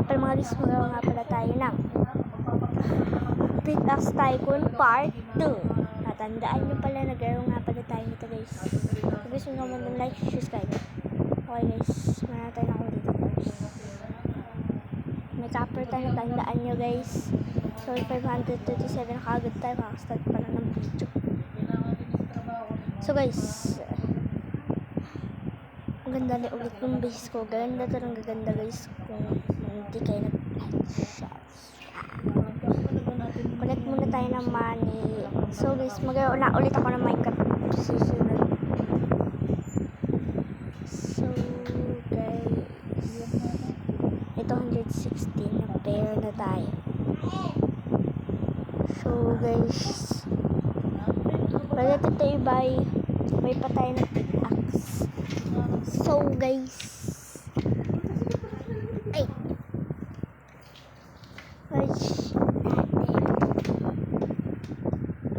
nga pala mga guys, magawa nga pala tayo ng Pickaxe Tycoon Part 2. Natandaan nyo pala, nagkaroon nga pala tayo nito guys. Kung gusto nyo naman ng like, subscribe. Okay guys, meron tayo na ako dito guys. May copper tayo, natandaan nyo guys. So 537 nakagad tayo, kakastart pala ng video. So guys, ang ganda na ulit yung base ko. Ganda talagang gaganda guys kung hindi kayo nag-like. Connect muna tayo ng money. So guys, mag-una ulit ako ng Minecraft susunod. So guys, ito 116 na pair na tayo. So guys, pagkat ito i-buy, may pa tayo ng pickaxe. So guys, ay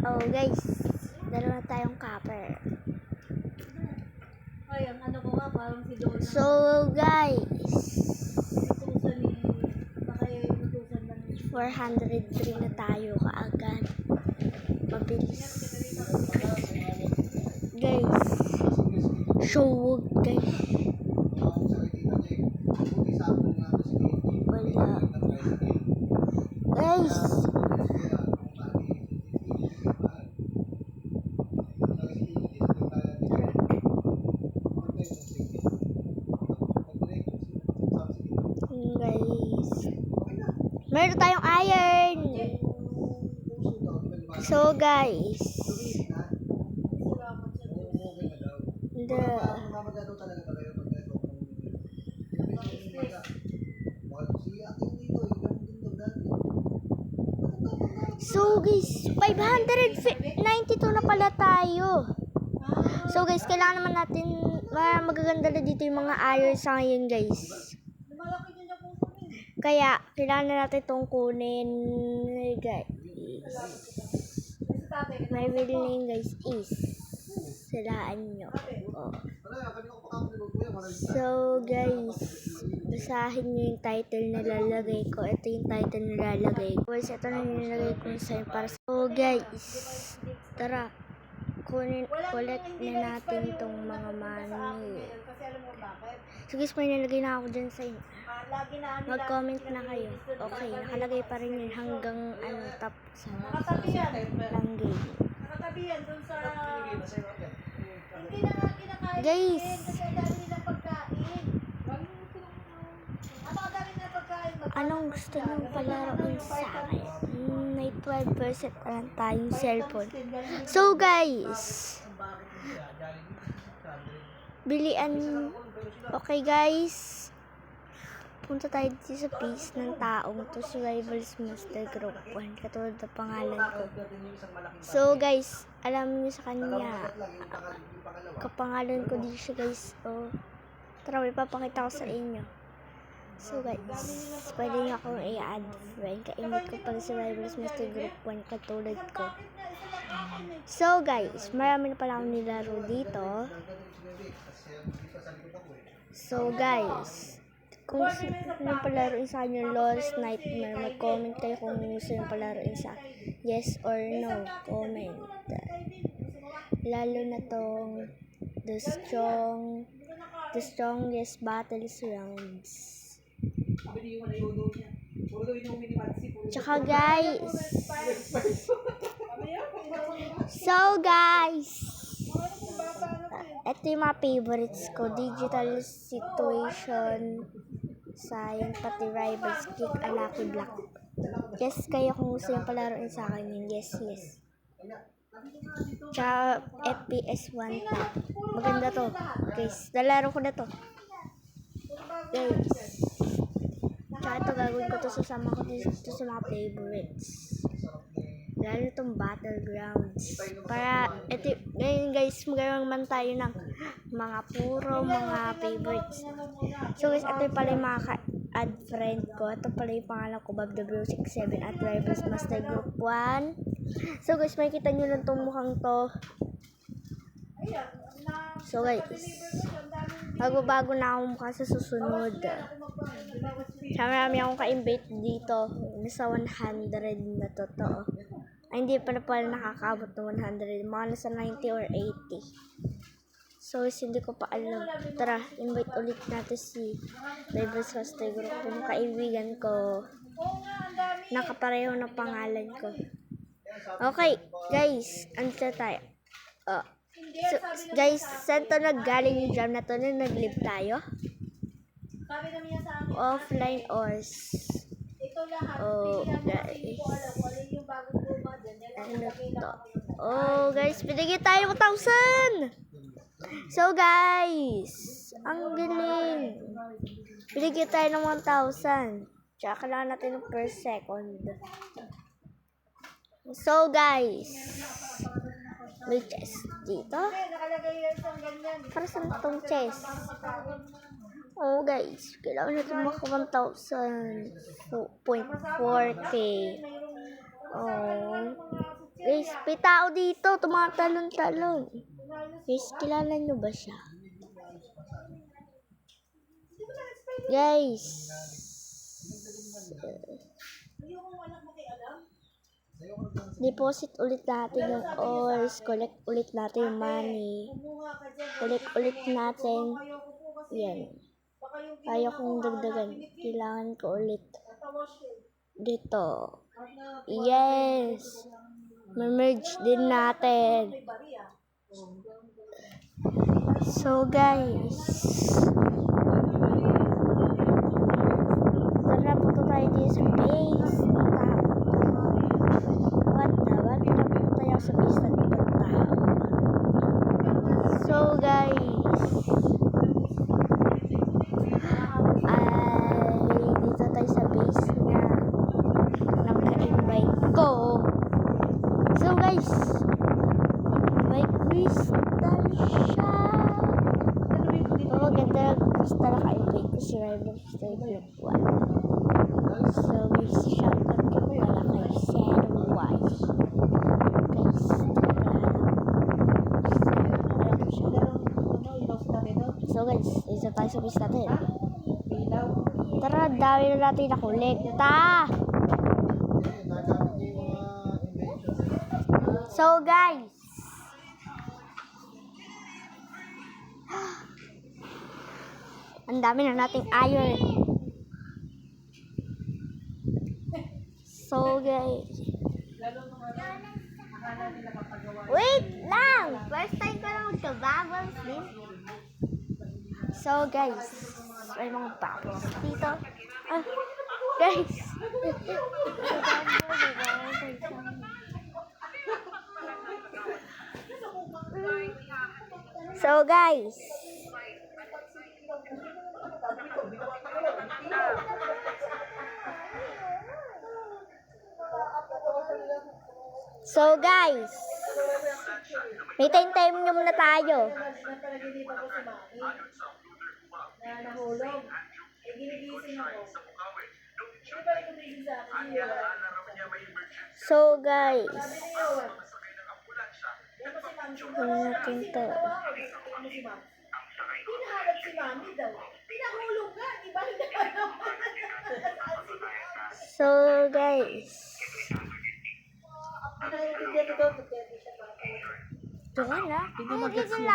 oh guys, dalawa tayong copper. Ay, ang ano ko nga, parang si Donna. So guys, 403 na tayo kaagad. Mabilis guys. Show guys. Wala guys. Meron tayong iron. So guys, $592 na pala tayo. So guys, kailangan naman natin magaganda na dito yung mga iron sa ngayon guys. Kaya, kailangan na natin itong kunin, guys. My real name, guys, is silaan nyo. Oh. So, guys, basahin nyo yung title na lalagay ko. Ito yung title na lalagay ko. Guys, ito na yung nilagay ko sa'yo para sa... So, guys, tara. Collect na natin itong mga money. So guys, may nilagay na ako dyan sa inyo. Mag-comment na kayo. Okay, nakalagay pa rin yun hanggang top sa lang game. Guys, anong gusto nyo palaroin sa akin? May 12% na lang tayong cellphone. So guys, bilian. Okay guys, punta tayo dito sa page ng taong to, Survivals Master Group 1, katulad ng pangalan ko. So guys, alam niyo sa kanya, kapangalan ko dito siya guys. Oh, tara, ipapakita ko sa inyo. So guys, pwede niyo akong i-add friend. Kaimit ko pala Survivals Master Group 1 katulad ko. So guys, marami na pala akong nilaro dito. So guys, kung gusto nyo palaruin sa kanya Lost Nightmare, mag-comment kayo kung gusto nyo palaruin sa yes or no, comment. Lalo na tong the strongest battles rounds. Tsaka guys, so guys, ito yung mga favorites ko. Digital Situation, Science, pati Rivals, Kick, Lucky Block. Yes kayo kung gusto yung palaroin sa akin yun. Yes. Tsaka FPS 1 pa. Maganda to guys, nalaro ko na to guys. Tsaka ito gagawin ko to, sasama ko dito sa mga favorites, lalo itong Battlegrounds. Para ito, ngayon guys, magkaroon man tayo ng mga puro mga favorites. So guys, ito pala yung mga add friend ko. Ito pala yung pangalan ko, BobW67 at Rivals Master Group 1. So guys, makikita nyo lang itong mukhang to. So guys, bago-bago na ako mukha sa susunod. Marami akong ka-invite dito. Nasa 100 na totoo. Ay, hindi pala nakakabot ng 100. Mga nasa 90 or 80. So, hindi ko pa alam. Tara, invite ulit natin si Rivals Master Group. Kung kaibigan ko, nakapareho ng pangalan ko. Okay, guys. Ano tayo? So, guys, saan to naggaling yung jam na to na nag-live tayo? Sabi naman niya sa akin, Offline or ito lahat, guys. wala yung bagong luma dyan. Ano to? Oh, guys, binigyan tayo 1,000! So, guys, ang galing. Binigyan tayo ng 1,000. Tsaka kailangan natin ng per second. So, guys, may chest dito. Nakalagay yan sa ganyan. Para saan itong chest? Oh, guys, kailangan natin maka 1,000.4k. Oh, guys, may tao dito, tumatalon-talon. Guys, kilala nyo ba siya? Guys, deposit ulit natin yung ores, collect ulit natin yung money, collect ulit natin. Yan. Kaya kong dagdagan. Kailangan ko ulit. Dito. Yes. Ma-merge din natin. So, guys. Tara po tayo dito sa base. Tara po tayo sa base ng ibang tao. So, guys. Dito tayo sa base na naka-invite ko. So guys, may crystal siya. Oh, ganda ng crystal naka-invite ko si Rival Star Group 1. So guys, shoutout ko pala kay Zero Watch. Guys, so guys, isa tayo sa base natin. Tara, dami na natin nakolekta. So guys, ang dami na nating iron. So guys, wait lang, first time ko lang magka-bubbles din. So guys, may mga bubbles dito. Guys. So guys. So guys. May time nyo muna tayo. Nahulog. Ginigising ako. So guys. Ano natin to? Hinahanap si Mami daw. Pinahulog nga, di ba? So guys. Diyan na. Hindi lang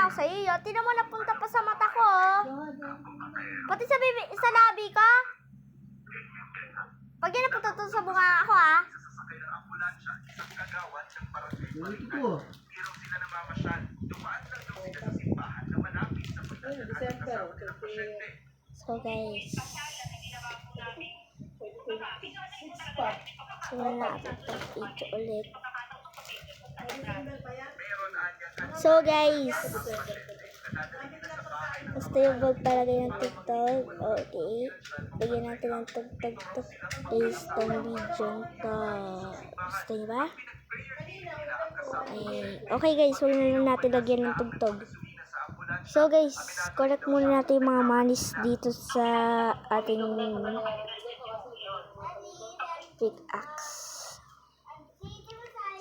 ako sa iyo. Tinan mo napunta pa sa mata ko. Pati sa labi ko. Pag yan napunta to sa bunga ako ah. So guys. So natin itong video ulit. So guys. Basta yung vlog palagay ng TikTok. Okay. Bigyan natin ng tugtog guys itong video to. Gusto nyo ba? Okay guys, huwag na lang natin lagyan ng tugtog. So guys, collect muna natin yung mga manis dito sa ating pickaxe.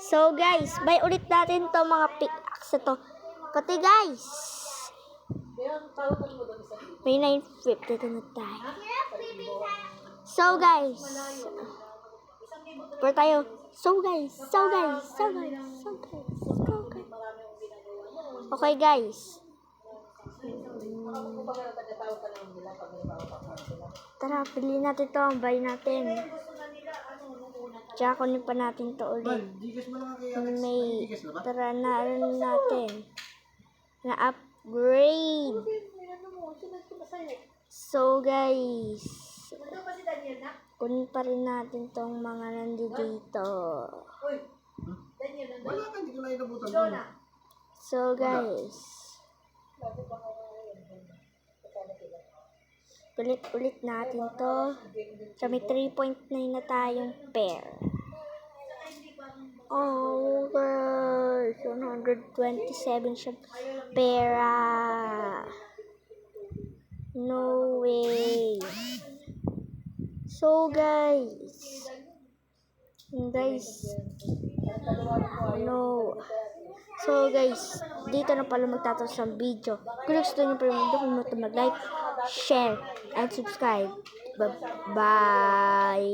So guys, buy ulit natin to mga pickaxe ito. Kote guys! Kaya tawatan mo doon sa May 9:50 na tayo. So guys, pero tayo. So guys. Okay guys. Tara, pili natin to. Buy natin. Tsaka kunin pa natin to ulit. May, tara na natin. Na-upgrade. So guys, Nandun ba si Daniel na? kunin pa rin natin tong mga nandito. Uy, Daniel nandun? Wala ka, hindi ko na inabutan. Jonah. So guys, ulit natin to. So may 3.9 na tayong pair. Oh guys, 127 siya pera. No way. So guys, no. So guys, dito na pala magtatapos ang video. Kung gusto nyo pa yung video, kung mag-like, share, and subscribe. Bye-bye.